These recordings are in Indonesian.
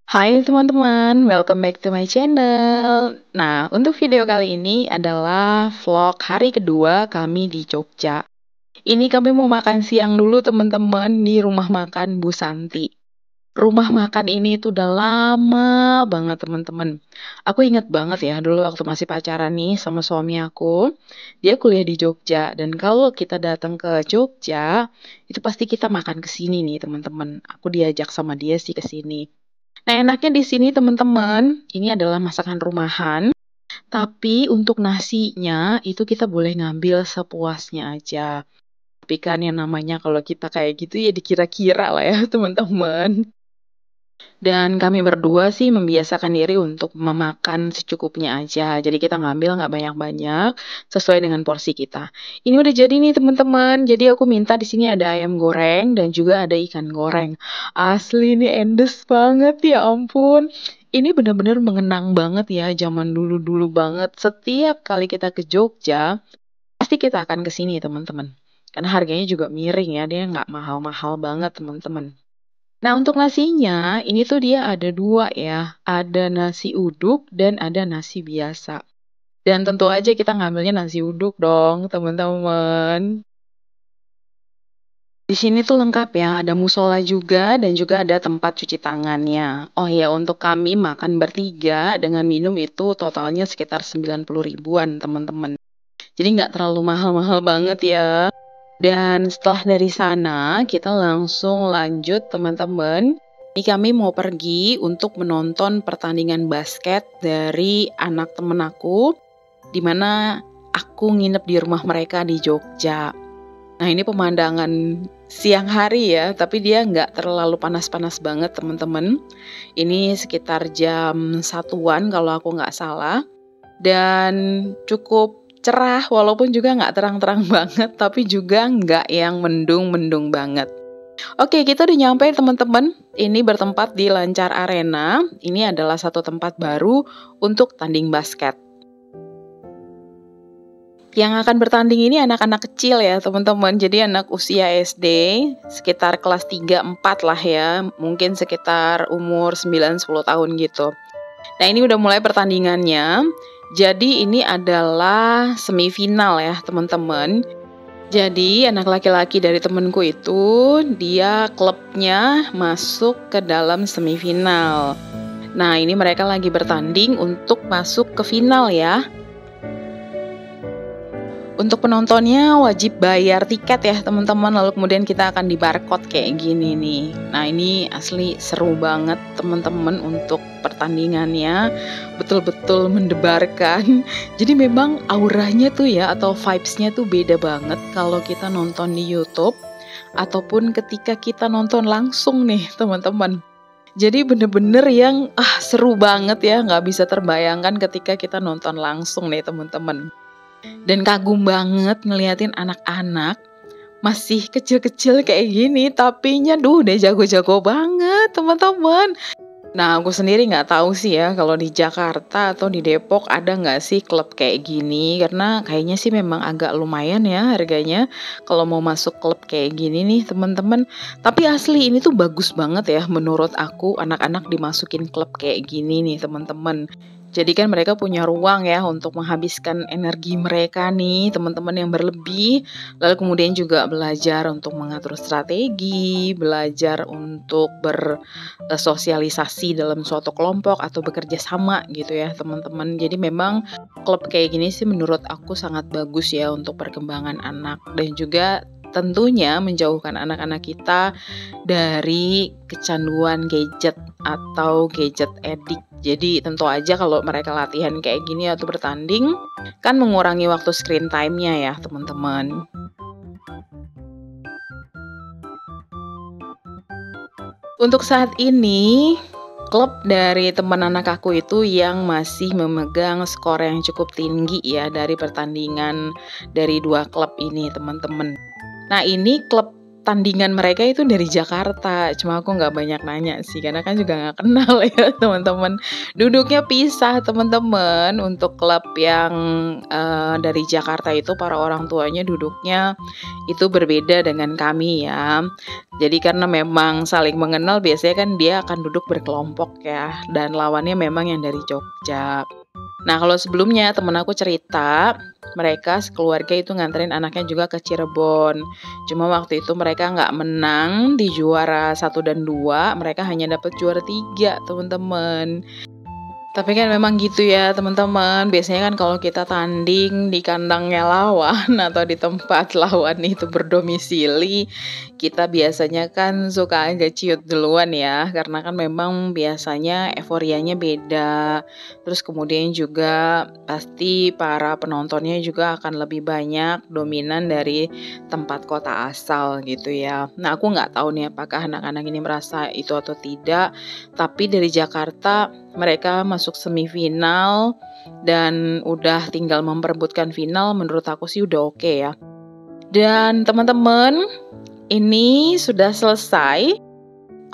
Hai teman-teman, welcome back to my channel. Nah, untuk video kali ini adalah vlog hari kedua kami di Jogja. Ini kami mau makan siang dulu teman-teman di rumah makan Bu Santi. Rumah makan ini tuh udah lama banget teman-teman. Aku inget banget ya dulu waktu masih pacaran nih sama suami aku. Dia kuliah di Jogja dan kalau kita datang ke Jogja, itu pasti kita makan ke sini nih teman-teman. Aku diajak sama dia sih ke sini. Nah, enaknya di sini teman-teman, ini adalah masakan rumahan, tapi untuk nasinya itu kita boleh ngambil sepuasnya aja. Tapi kan yang namanya kalau kita kayak gitu ya dikira-kira lah ya teman-teman. Dan kami berdua sih membiasakan diri untuk memakan secukupnya aja. Jadi kita ngambil nggak banyak-banyak sesuai dengan porsi kita. Ini udah jadi nih teman-teman. Jadi aku minta di sini ada ayam goreng dan juga ada ikan goreng. Asli ini endes banget ya ampun. Ini benar-benar mengenang banget ya zaman dulu-dulu banget. Setiap kali kita ke Jogja, pasti kita akan ke sini teman-teman. Karena harganya juga miring ya, dia nggak mahal-mahal banget teman-teman. Nah, untuk nasinya, ini tuh dia ada dua ya. Ada nasi uduk dan ada nasi biasa. Dan tentu aja kita ngambilnya nasi uduk dong, teman-teman. Di sini tuh lengkap ya, ada musola juga dan juga ada tempat cuci tangannya. Oh ya, untuk kami makan bertiga dengan minum itu totalnya sekitar 90 ribuan, teman-teman. Jadi nggak terlalu mahal-mahal banget ya. Dan setelah dari sana, kita langsung lanjut teman-teman. Ini kami mau pergi untuk menonton pertandingan basket dari anak temen aku, di mana aku nginep di rumah mereka di Jogja. Nah, ini pemandangan siang hari ya, tapi dia nggak terlalu panas-panas banget teman-teman. Ini sekitar jam 1-an kalau aku nggak salah. Dan cukup cerah walaupun juga nggak terang-terang banget, tapi juga nggak yang mendung-mendung banget. Oke, kita udah nyampe teman-teman. Ini bertempat di Lancar Arena. Ini adalah satu tempat baru untuk tanding basket. Yang akan bertanding ini anak-anak kecil ya teman-teman. Jadi anak usia SD, sekitar kelas 3-4 lah ya. Mungkin sekitar umur 9-10 tahun gitu. Nah, ini udah mulai pertandingannya. Jadi ini adalah semifinal ya teman-teman. Jadi anak laki-laki dari temenku itu dia klubnya masuk ke dalam semifinal. Nah, ini mereka lagi bertanding untuk masuk ke final ya. Untuk penontonnya wajib bayar tiket ya teman-teman, lalu kemudian kita akan di barcode kayak gini nih. Nah, ini asli seru banget teman-teman untuk pertandingannya, betul-betul mendebarkan. Jadi memang auranya tuh ya atau vibes-nya tuh beda banget kalau kita nonton di YouTube ataupun ketika kita nonton langsung nih teman-teman. Jadi bener-bener yang seru banget ya, nggak bisa terbayangkan ketika kita nonton langsung nih teman-teman. Dan kagum banget ngeliatin anak-anak masih kecil-kecil kayak gini, tapi udah jago-jago banget teman-teman. Nah, aku sendiri nggak tahu sih ya kalau di Jakarta atau di Depok ada nggak sih klub kayak gini, karena kayaknya sih memang agak lumayan ya harganya kalau mau masuk klub kayak gini nih teman-teman. Tapi asli ini tuh bagus banget ya menurut aku anak-anak dimasukin klub kayak gini nih teman-teman. Jadi kan mereka punya ruang ya untuk menghabiskan energi mereka nih teman-teman yang berlebih. Lalu kemudian juga belajar untuk mengatur strategi, belajar untuk bersosialisasi dalam suatu kelompok atau bekerja sama gitu ya teman-teman. Jadi memang klub kayak gini sih menurut aku sangat bagus ya untuk perkembangan anak dan juga tentunya menjauhkan anak-anak kita dari kecanduan gadget atau gadget addict. Jadi tentu aja kalau mereka latihan kayak gini atau bertanding kan mengurangi waktu screen time-nya ya teman-teman. Untuk saat ini klub dari teman anak aku itu yang masih memegang skor yang cukup tinggi ya dari pertandingan dari dua klub ini teman-teman. Nah, ini klub tandingan mereka itu dari Jakarta, cuma aku nggak banyak nanya sih, karena kan juga nggak kenal ya teman-teman. Duduknya pisah teman-teman, untuk klub yang dari Jakarta itu para orang tuanya duduknya itu berbeda dengan kami ya. Jadi karena memang saling mengenal, biasanya kan dia akan duduk berkelompok ya, dan lawannya memang yang dari Jogja. Nah, kalau sebelumnya temen aku cerita, mereka sekeluarga itu nganterin anaknya juga ke Cirebon. Cuma waktu itu mereka nggak menang di juara 1 dan 2, mereka hanya dapat juara 3, teman-teman. Tapi kan memang gitu ya teman-teman, biasanya kan kalau kita tanding di kandangnya lawan atau di tempat lawan itu berdomisili, kita biasanya kan suka agak ciut duluan ya, karena kan memang biasanya euforianya beda. Terus kemudian juga pasti para penontonnya juga akan lebih banyak dominan dari tempat kota asal gitu ya. Nah, aku nggak tahu nih apakah anak-anak ini merasa itu atau tidak, tapi dari Jakarta mereka masuk semifinal dan udah tinggal memperebutkan final. Menurut aku sih udah oke ya. Dan teman-teman, ini sudah selesai.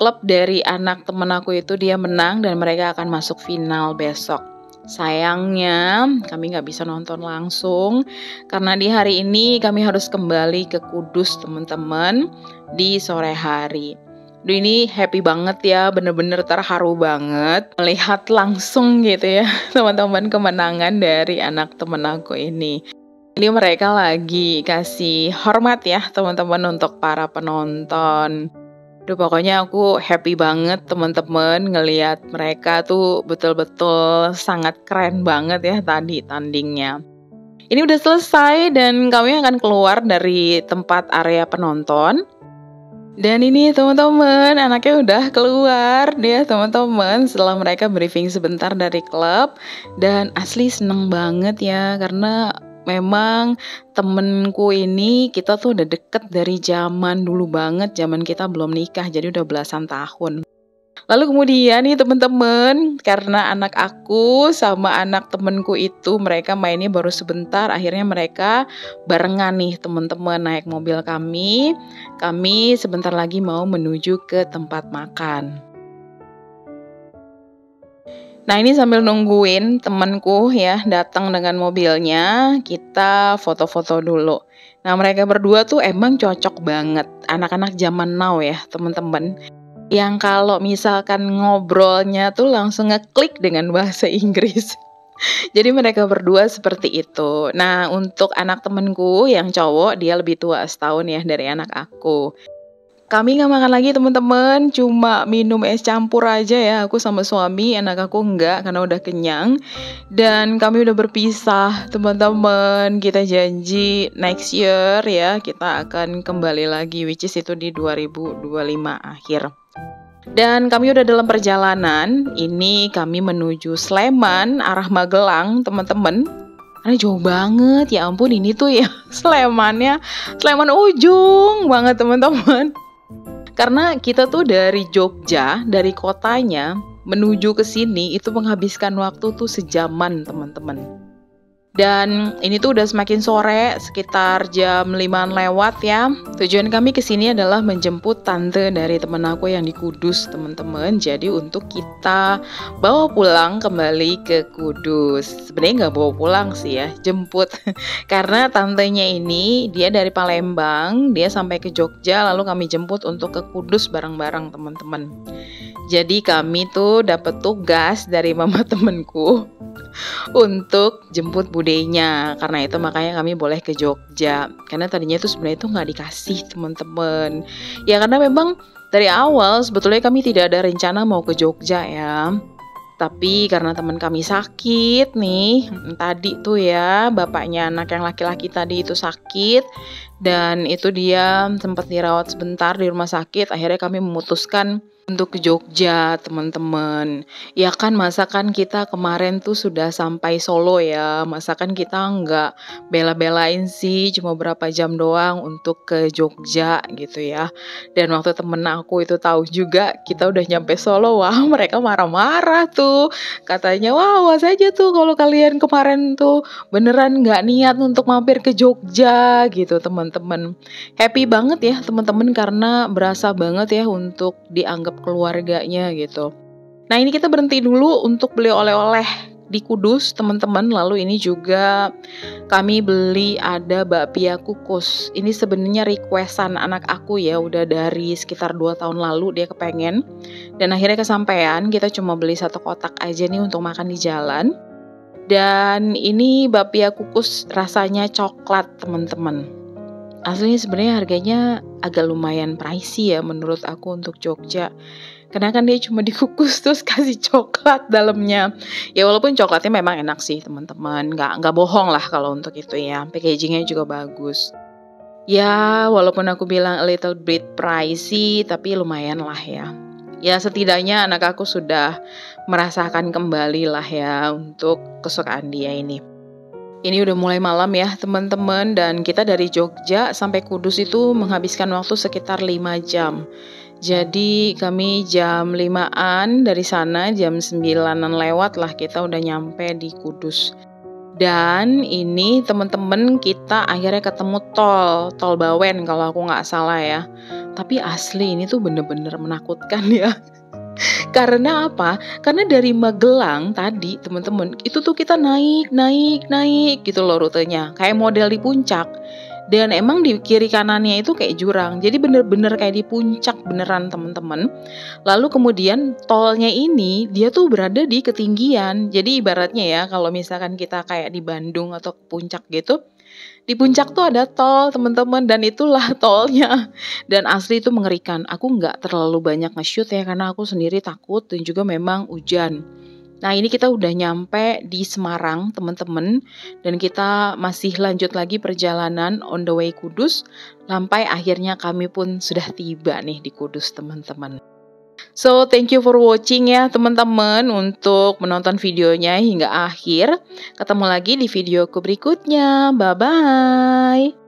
Klub dari anak temen aku itu dia menang dan mereka akan masuk final besok. Sayangnya kami nggak bisa nonton langsung karena di hari ini kami harus kembali ke Kudus teman-teman di sore hari. Duh, ini happy banget ya, bener-bener terharu banget melihat langsung gitu ya teman-teman kemenangan dari anak temen aku ini. Ini mereka lagi kasih hormat ya teman-teman untuk para penonton. Duh, pokoknya aku happy banget teman-teman ngelihat mereka tuh betul-betul sangat keren banget ya tadi tandingnya. Ini udah selesai dan kami akan keluar dari tempat area penonton. Dan ini teman-teman, anaknya udah keluar dia teman-teman setelah mereka briefing sebentar dari klub. Dan asli seneng banget ya, karena memang temenku ini kita tuh udah deket dari zaman dulu banget, zaman kita belum nikah, jadi udah belasan tahun. Lalu kemudian nih teman-teman, karena anak aku sama anak temenku itu mereka mainnya baru sebentar, akhirnya mereka barengan nih teman-teman naik mobil kami. Kami sebentar lagi mau menuju ke tempat makan. Nah, ini sambil nungguin temanku ya datang dengan mobilnya, kita foto-foto dulu. Nah, mereka berdua tuh emang cocok banget, anak-anak zaman now ya teman-teman. Yang kalau misalkan ngobrolnya tuh langsung ngeklik dengan bahasa Inggris. Jadi mereka berdua seperti itu. Nah, untuk anak temenku yang cowok, dia lebih tua setahun ya dari anak aku. Kami nggak makan lagi teman-teman, cuma minum es campur aja ya, aku sama suami, anak aku enggak karena udah kenyang. Dan kami udah berpisah teman-teman, kita janji next year ya, kita akan kembali lagi, which is itu di 2025 akhir. Dan kami udah dalam perjalanan, ini kami menuju Sleman, arah Magelang teman-teman. Karena jauh banget, ya ampun ini tuh ya Sleman ujung banget teman-teman. Karena kita tuh dari Jogja, dari kotanya menuju ke sini itu menghabiskan waktu tuh sejaman teman-teman. Dan ini tuh udah semakin sore, sekitar jam 5-an lewat ya. Tujuan kami ke sini adalah menjemput tante dari temen aku yang di Kudus, teman-teman. Jadi untuk kita bawa pulang kembali ke Kudus. Sebenarnya nggak bawa pulang sih ya, jemput. Karena tantenya ini dia dari Palembang, dia sampai ke Jogja, lalu kami jemput untuk ke Kudus bareng-bareng teman-teman. Jadi kami tuh dapat tugas dari mama temenku untuk jemput budenya. Karena itu makanya kami boleh ke Jogja. Karena tadinya itu sebenarnya itu nggak dikasih teman-teman. Ya karena memang dari awal sebetulnya kami tidak ada rencana mau ke Jogja ya. Tapi karena teman kami sakit nih, tadi tuh ya bapaknya anak yang laki-laki tadi itu sakit. Dan itu dia sempat dirawat sebentar di rumah sakit. Akhirnya kami memutuskan Untuk ke Jogja, teman-teman. Ya kan masa kan kita kemarin tuh sudah sampai Solo ya, masa kan kita nggak bela-belain sih cuma berapa jam doang untuk ke Jogja gitu ya. Dan waktu temen aku itu tahu juga kita udah nyampe Solo, wah mereka marah-marah tuh. Katanya, wah awas aja tuh kalau kalian kemarin tuh beneran nggak niat untuk mampir ke Jogja gitu teman-teman. Happy banget ya teman-teman karena berasa banget ya untuk dianggap keluarganya gitu. Nah ini kita berhenti dulu untuk beli oleh-oleh di Kudus teman-teman. Lalu ini juga kami beli ada bakpia kukus. Ini sebenarnya requestan anak aku ya, udah dari sekitar 2 tahun lalu dia kepengen. Dan akhirnya kesampaian, kita cuma beli 1 kotak aja nih untuk makan di jalan. Dan ini bakpia kukus rasanya coklat teman-teman. Aslinya sebenarnya harganya agak lumayan pricey ya menurut aku untuk Jogja. Karena kan dia cuma dikukus terus kasih coklat dalamnya. Ya walaupun coklatnya memang enak sih teman-teman. Nggak bohong lah kalau untuk itu ya. Packagingnya juga bagus. Ya walaupun aku bilang a little bit pricey tapi lumayan lah ya. Ya setidaknya anak aku sudah merasakan kembali lah ya untuk kesukaan dia ini. Ini udah mulai malam ya teman-teman, dan kita dari Jogja sampai Kudus itu menghabiskan waktu sekitar 5 jam. Jadi kami jam 5-an dari sana, jam 9-an lewat lah kita udah nyampe di Kudus. Dan ini teman-teman kita akhirnya ketemu tol Bawen kalau aku nggak salah ya. Tapi asli ini tuh bener-bener menakutkan ya. Karena apa? Karena dari Magelang tadi teman-teman, itu tuh kita naik gitu loh rutenya. Kayak model di puncak. Dan emang di kiri kanannya itu kayak jurang. Jadi bener-bener kayak di puncak beneran teman-teman. Lalu kemudian tolnya ini dia tuh berada di ketinggian. Jadi ibaratnya ya kalau misalkan kita kayak di Bandung atau puncak gitu, di puncak tuh ada tol teman-teman, dan itulah tolnya. Dan asli itu mengerikan. Aku nggak terlalu banyak nge-shoot ya karena aku sendiri takut dan juga memang hujan. Nah ini kita udah nyampe di Semarang teman-teman, dan kita masih lanjut lagi perjalanan on the way Kudus sampai akhirnya kami pun sudah tiba nih di Kudus teman-teman. So, thank you for watching ya teman-teman untuk menonton videonya hingga akhir. Ketemu lagi di videoku berikutnya. Bye-bye.